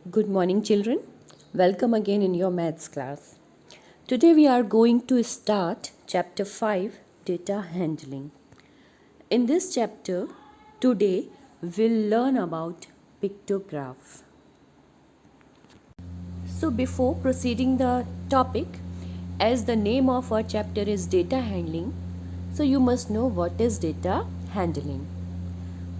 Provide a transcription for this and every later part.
Good morning, children. Welcome again in your maths class. Today we are going to start chapter 5 Data Handling. In this chapter, today we'll learn about pictograph. So, before proceeding the topic, as the name of our chapter is data handling, so you must know what is data handling.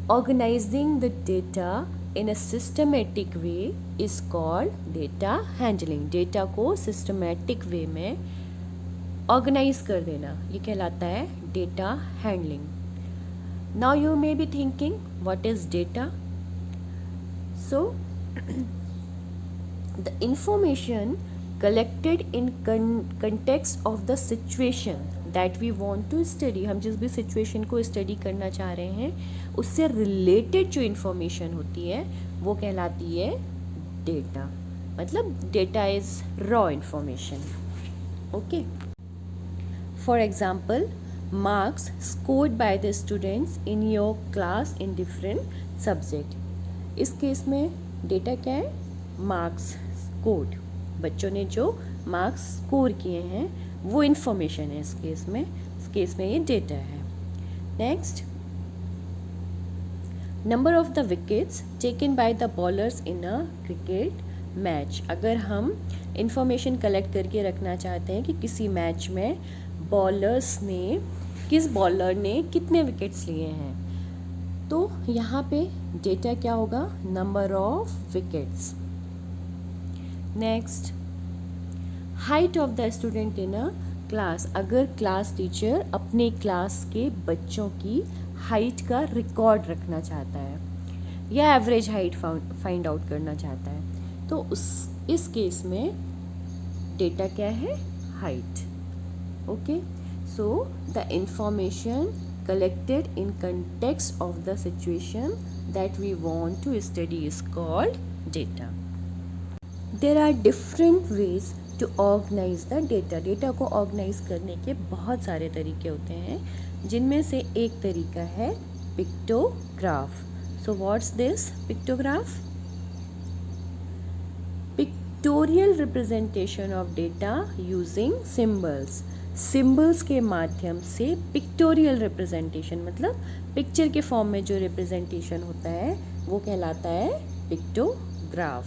Organizing the data in a systematic way is called data handling. Data को systematic way में organize कर देना ये कहलाता है data handling. Now you may be thinking, what is data? So the information collected in context of the situation that we want to study. हम जिस भी situation को study करना चाह रहे हैं उससे related जो information होती है वो कहलाती है data. मतलब data is raw information. Okay. For example, marks scored by the students in your class in different subject. इस केस में data क्या है? मार्क्स स्कोर्ड, बच्चों ने जो मार्क्स स्कोर किए हैं वो इन्फॉर्मेशन है इस केस में ये डेटा है. Next, number of the wickets taken by the bowlers in a cricket match. अगर हम इंफॉर्मेशन कलेक्ट करके रखना चाहते हैं कि किसी मैच में किस बॉलर ने कितने विकेट्स लिए हैं, तो यहाँ पे डेटा क्या होगा? Number of wickets. Next, height of the student in a class. अगर क्लास टीचर अपने क्लास के बच्चों की हाइट का रिकॉर्ड रखना चाहता है या एवरेज हाइट फाइंड आउट करना चाहता है, तो इस केस में डेटा क्या है? Height. Okay, so the information collected in context of the situation that we want to study is called data. There are different ways to organize the data. Data को organize करने के बहुत सारे तरीके होते हैं, जिनमें से एक तरीका है pictograph. So what's this pictograph? Pictorial representation of data using symbols. Symbols के माध्यम से पिक्टोरियल रिप्रेजेंटेशन, मतलब पिक्चर के फॉर्म में जो रिप्रेजेंटेशन होता है वो कहलाता है पिक्टोग्राफ.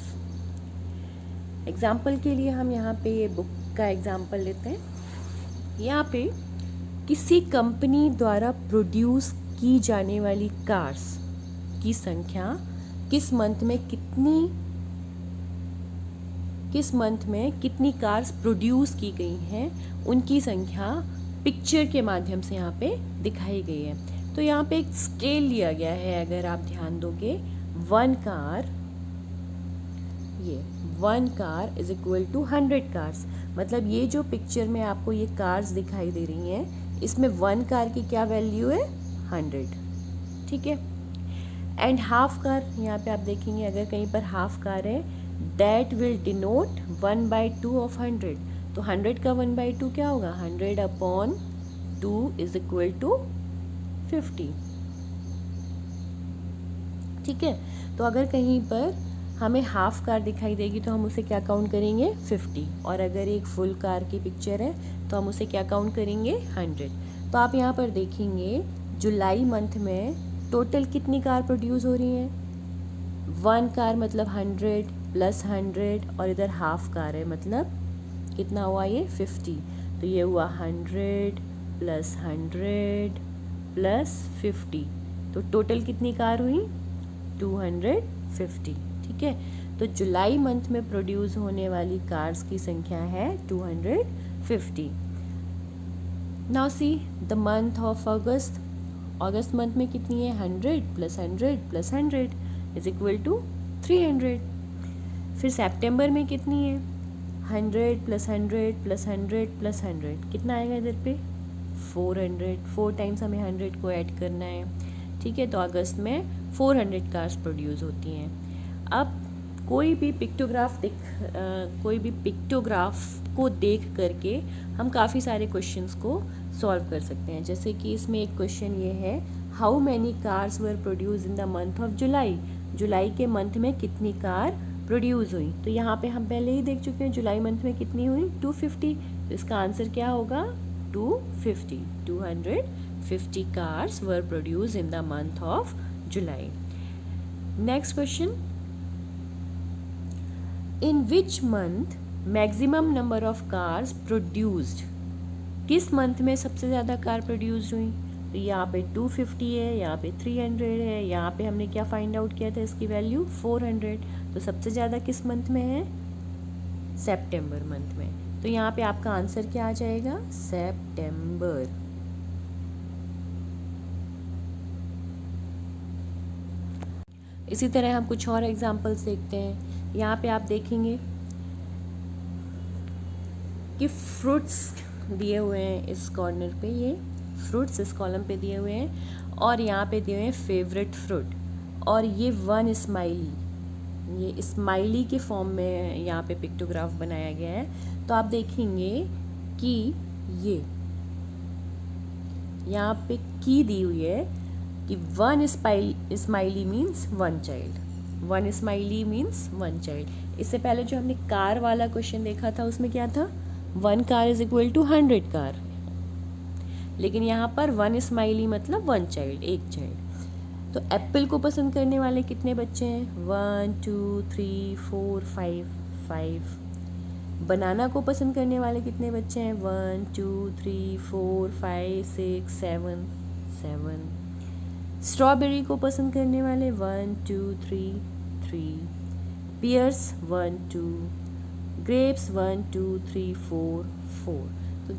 एग्जाम्पल के लिए हम यहाँ पे ये बुक का एग्जाम्पल लेते हैं. यहाँ पे किसी कंपनी द्वारा प्रोड्यूस की जाने वाली कार्स की संख्या किस मंथ में कितनी कार्स प्रोड्यूस की गई हैं उनकी संख्या पिक्चर के माध्यम से यहाँ पे दिखाई गई है. तो यहाँ पे एक स्केल लिया गया है, अगर आप ध्यान दोगे, 1 car is equal to 100 cars. मतलब ये जो पिक्चर में आपको ये कार्स दिखाई दे रही हैं, इसमें 1 कार की क्या वैल्यू है? 100. ठीक है. एंड हाफ कार, यहाँ पे आप देखेंगे अगर कहीं पर हाफ कार है, दैट विल डिनोट 1/2 ऑफ 100. तो 100 का 1/2 क्या होगा? 100/2 इज इक्वल टू 50. ठीक है. तो अगर कहीं पर हमें हाफ कार दिखाई देगी तो हम उसे क्या काउंट करेंगे? 50. और अगर एक फुल कार की पिक्चर है तो हम उसे क्या काउंट करेंगे? 100. तो आप यहाँ पर देखेंगे जुलाई मंथ में टोटल कितनी कार प्रोड्यूस हो रही हैं? 1 कार मतलब 100 प्लस 100, और इधर हाफ कार है मतलब कितना हुआ ये? 50. तो ये हुआ 100 प्लस 100 प्लस 50. तो टोटल कितनी कार हुई? 250. ठीक है. तो जुलाई मंथ में प्रोड्यूस होने वाली कार्स की संख्या है 250. Now see the month of August. अगस्त मंथ में कितनी है? 100 plus 100 plus 100 is equal to 300. फिर सितंबर में कितनी है? 100 प्लस 100 प्लस 100 प्लस 100. कितना आएगा इधर पे? 400. 4 टाइम्स हमें 100 को ऐड करना है. ठीक है. तो अगस्त में 400 कार्स प्रोड्यूस होती हैं. अब कोई भी पिक्टोग्राफ को देख करके हम काफ़ी सारे क्वेश्चंस को सॉल्व कर सकते हैं. जैसे कि इसमें एक क्वेश्चन ये है, how many cars were produce in the month of July. जुलाई के मंथ में कितनी कार प्रोड्यूस हुई। तो यहाँ पे हम पहले ही देख चुके हैं जुलाई मंथ में कितनी हुई 250, तो इसका आंसर क्या होगा 250, 250 cars were produce in the month of July. Next question, in which month maximum number of cars produced, किस मंथ में सबसे ज़्यादा कार प्रोड्यूस्ड हुई। तो यहाँ पे 250 है, यहाँ पे 300 है, यहाँ पे हमने क्या फाइंड आउट किया था इसकी वैल्यू 400, तो सबसे ज़्यादा किस मंथ में है सितंबर मंथ में। तो यहाँ पे आपका आंसर क्या आ जाएगा सितंबर। इसी तरह हम कुछ और एग्जांपल्स देखते हैं। यहाँ पे आप देखेंगे कि फ्रूट्स दिए हुए हैं इस कॉर्नर पे, ये फ्रूट्स इस कॉलम पे दिए हुए हैं और यहाँ पे दिए हुए हैं फेवरेट फ्रूट, और ये वन स्माइली, ये स्माइली के फॉर्म में यहाँ पे पिक्टोग्राफ बनाया गया है। तो आप देखेंगे कि ये यहाँ पे की दी हुई है कि one smiley means one child, one smiley means one child. इससे पहले जो हमने कार वाला क्वेश्चन देखा था उसमें क्या था, 1 car is equal to 100 car, लेकिन यहाँ पर वन स्माइली मतलब वन चाइल्ड, एक चाइल्ड। तो एप्पल को पसंद करने वाले कितने बच्चे हैं 1 2 3 4 5 5। बनाना को पसंद करने वाले कितने बच्चे हैं 1 2 3 4 5 6 7 7। स्ट्रॉबेरी को पसंद करने वाले 1 2 3 3। Pears 1 2, grapes 1 2 3 4 4। तो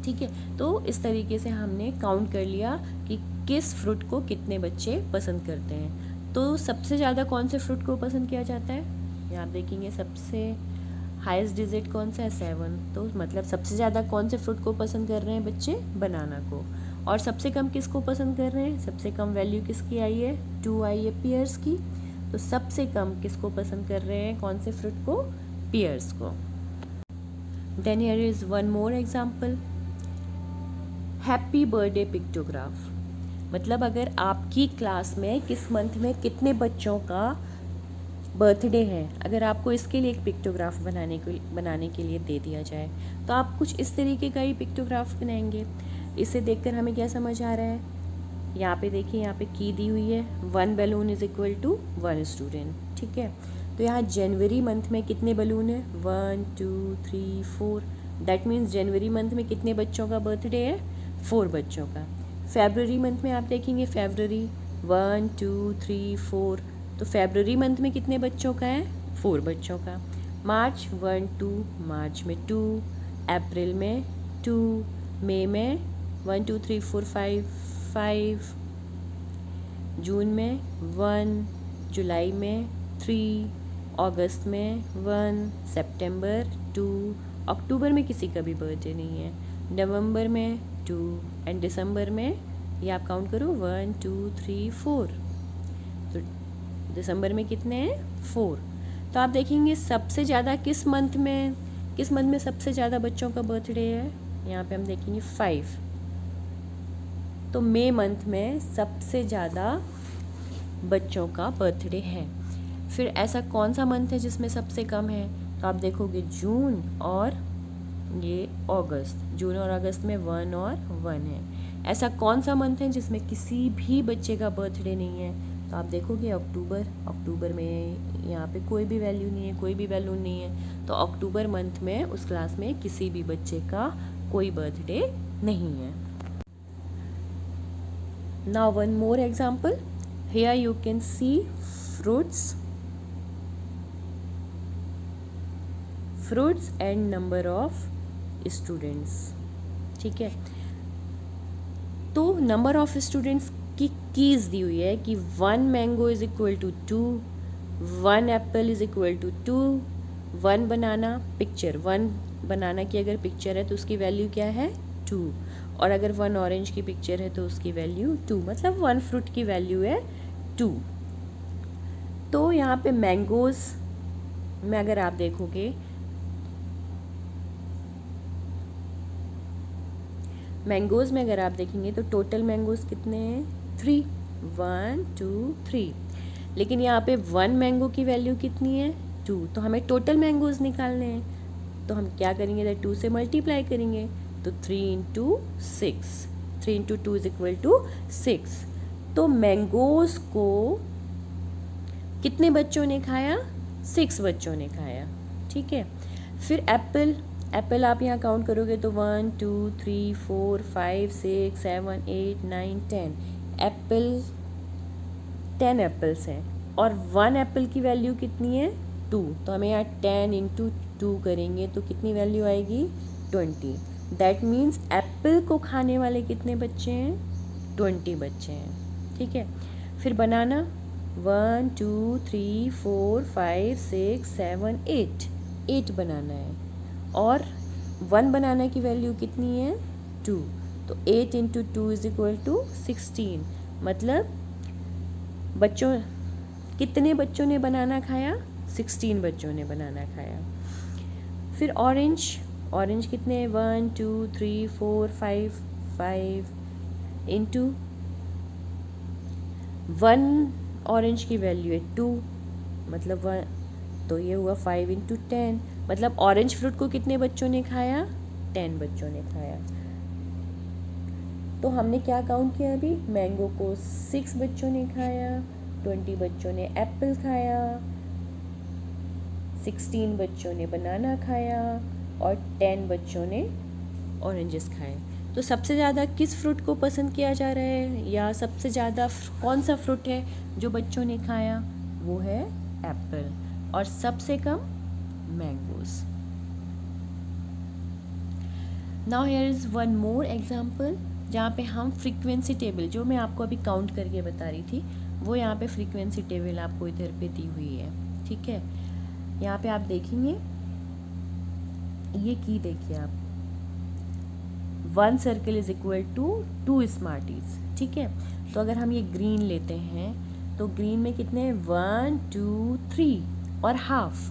ठीक है, तो इस तरीके से हमने काउंट कर लिया कि किस फ्रूट को कितने बच्चे पसंद करते हैं। तो सबसे ज़्यादा कौन से फ्रूट को पसंद किया जाता है, यहाँ आप देखेंगे सबसे हाईएस्ट डिजिट कौन सा है 7, तो मतलब सबसे ज़्यादा कौन से फ्रूट को पसंद कर रहे हैं बच्चे, बनाना को। और सबसे कम किसको पसंद कर रहे हैं, सबसे कम वैल्यू किसकी आई है 2 आई है पियर्स की। तो सबसे कम किसको पसंद कर रहे हैं, कौन से फ्रूट को, पियर्स को। Then here is one more example, happy birthday pictograph. मतलब अगर आपकी क्लास में किस मंथ में कितने बच्चों का बर्थडे है, अगर आपको इसके लिए एक पिक्टोग्राफ बनाने के लिए दे दिया जाए तो आप कुछ इस तरीके का ही पिक्टोग्राफ बनाएंगे। इसे देखकर हमें क्या समझ आ रहा है, यहाँ पे देखिए, यहाँ पे की दी हुई है 1 balloon is equal to 1 student, ठीक है। तो यहाँ जनवरी मंथ में कितने बलून है 1 2 3 4, दैट मीन्स जनवरी मंथ में कितने बच्चों का बर्थडे है 4 बच्चों का। फेबररी मंथ में आप देखेंगे फरवरी 1 2 3 4, तो फेबररी मंथ में कितने बच्चों का है 4 बच्चों का। मार्च 1 2, मार्च में 2, अप्रैल में 2, मई में 1 2 3 4 5 5, जून में 1, जुलाई में 3, अगस्त में 1, सितंबर 2, अक्टूबर में किसी का भी बर्थडे नहीं है, नवंबर में 2 एंड दिसंबर में, ये आप काउंट करो 1 2 3 4, तो दिसंबर में कितने हैं 4। तो आप देखेंगे सबसे ज़्यादा किस मंथ में सबसे ज़्यादा बच्चों का बर्थडे है, यहाँ पे हम देखेंगे 5। तो मई मंथ में सबसे ज़्यादा बच्चों का बर्थडे है। फिर ऐसा कौन सा मंथ है जिसमें सबसे कम है, तो आप देखोगे जून और ये अगस्त, जून और अगस्त में 1 और 1 है। ऐसा कौन सा मंथ है जिसमें किसी भी बच्चे का बर्थडे नहीं है, तो आप देखोगे अक्टूबर, अक्टूबर में यहाँ पे कोई भी वैल्यू नहीं है, कोई भी बैलून नहीं है, तो अक्टूबर मंथ में उस क्लास में किसी भी बच्चे का कोई बर्थडे नहीं है। Now one more example, here you can see fruits and number of students, ठीक है। तो नंबर ऑफ स्टूडेंट्स की कीज़ दी हुई है कि 1 mango is equal to 2, 1 apple is equal to 2, 1 banana picture, 1 banana की अगर पिक्चर है तो उसकी वैल्यू क्या है 2, और अगर 1 ऑरेंज की पिक्चर है तो उसकी वैल्यू 2, मतलब 1 फ्रूट की वैल्यू है 2। तो यहाँ पे मैंगोज़ में अगर आप देखोगे, मैंगोज़ में अगर आप देखेंगे तो टोटल मैंगोज़ कितने हैं 3, 1 2 3। लेकिन यहाँ पे 1 मैंगो की वैल्यू कितनी है 2, तो हमें टोटल मैंगोज़ निकालने हैं। तो हम क्या करेंगे, इधर 2 से मल्टीप्लाई करेंगे, तो 3 into 6, 3 into 2 is equal to 6। तो मैंगोज़ को कितने बच्चों ने खाया, 6 बच्चों ने खाया, ठीक है। फिर एप्पल, एप्पल आप यहाँ काउंट करोगे तो 1 2 3 4 5 6 7 8 9 10 एप्पल, 10 एप्पल्स हैं और 1 एप्पल की वैल्यू कितनी है 2, तो हमें यहाँ 10 इंटू 2 करेंगे तो कितनी वैल्यू आएगी 20। दैट मीन्स एप्पल को खाने वाले कितने बच्चे हैं 20 बच्चे हैं, ठीक है। फिर बनाना 1 2 3 4 5 6 7 8 बनाना है और 1 बनाना की वैल्यू कितनी है 2, तो 8 इंटू 2 इज इक्वल टू 16। मतलब बच्चों, कितने बच्चों ने बनाना खाया, 16 बच्चों ने बनाना खाया। फिर ऑरेंज, ऑरेंज कितने 1 2 3 4 5 इंटू 1 ऑरेंज की वैल्यू है 2, मतलब 1, तो ये हुआ 5 इंटू 10, मतलब ऑरेंज फ्रूट को कितने बच्चों ने खाया 10 बच्चों ने खाया। तो हमने क्या काउंट किया अभी, मैंगो को 6 बच्चों ने खाया, 20 बच्चों ने एप्पल खाया, 16 बच्चों ने बनाना खाया और 10 बच्चों ने ऑरेंजेस खाए। तो सबसे ज़्यादा किस फ्रूट को पसंद किया जा रहा है, या सबसे ज़्यादा कौन सा फ्रूट है जो बच्चों ने खाया, वो है एप्पल, और सबसे कम mangoes. Now here is one more example जहाँ पे हम फ्रीक्वेंसी टेबल, जो मैं आपको अभी काउंट करके बता रही थी, वो यहाँ पे फ्रीक्वेंसी टेबल आपको इधर पे दी हुई है, ठीक है। यहाँ पे आप देखेंगे, ये की देखिए आप, 1 circle is equal to 2 smarties, ठीक है। तो अगर हम ये ग्रीन लेते हैं तो ग्रीन में कितने हैं 1 2 3 और हाफ।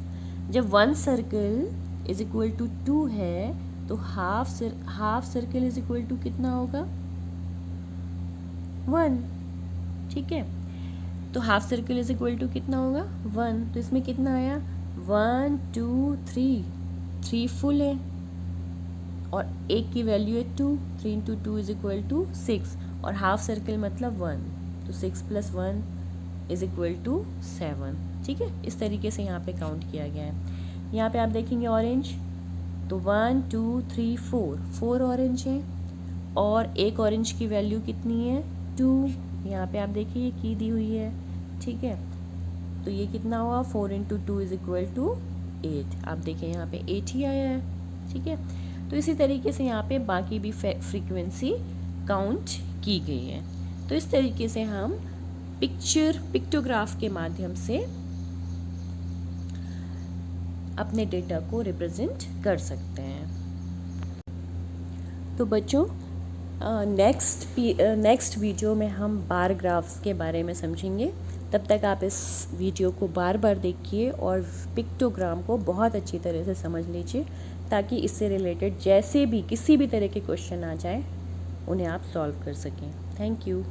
जब 1 सर्कल इज इक्वल टू 2 है तो half circle is equal to कितना होगा 1, ठीक है। तो half circle is equal to कितना होगा 1, तो इसमें कितना आया 1 2 3 फुल है और एक की वैल्यू है 2, 3 इंटू 2 इज इक्वल टू 6 और हाफ सर्कल मतलब 1, तो 6 प्लस 1 इज इक्वल टू 7, ठीक है। इस तरीके से यहाँ पे काउंट किया गया है। यहाँ पे आप देखेंगे ऑरेंज, तो 1 2 3 4 ऑरेंज है और एक ऑरेंज की वैल्यू कितनी है 2, यहाँ पे आप देखिए ये की दी हुई है, ठीक है। तो ये कितना हुआ 4 इंटू 2 इज इक्वल टू 8, आप देखिए यहाँ पे 8 ही आया है, ठीक है। तो इसी तरीके से यहाँ पे बाकी भी फ्रीक्वेंसी काउंट की गई है। तो इस तरीके से हम पिक्टोग्राफ के माध्यम से अपने डेटा को रिप्रेजेंट कर सकते हैं। तो बच्चों नेक्स्ट वीडियो में हम बार ग्राफ्स के बारे में समझेंगे। तब तक आप इस वीडियो को बार बार देखिए और पिक्टोग्राम को बहुत अच्छी तरह से समझ लीजिए, ताकि इससे रिलेटेड जैसे भी किसी भी तरह के क्वेश्चन आ जाए उन्हें आप सॉल्व कर सकें। Thank you.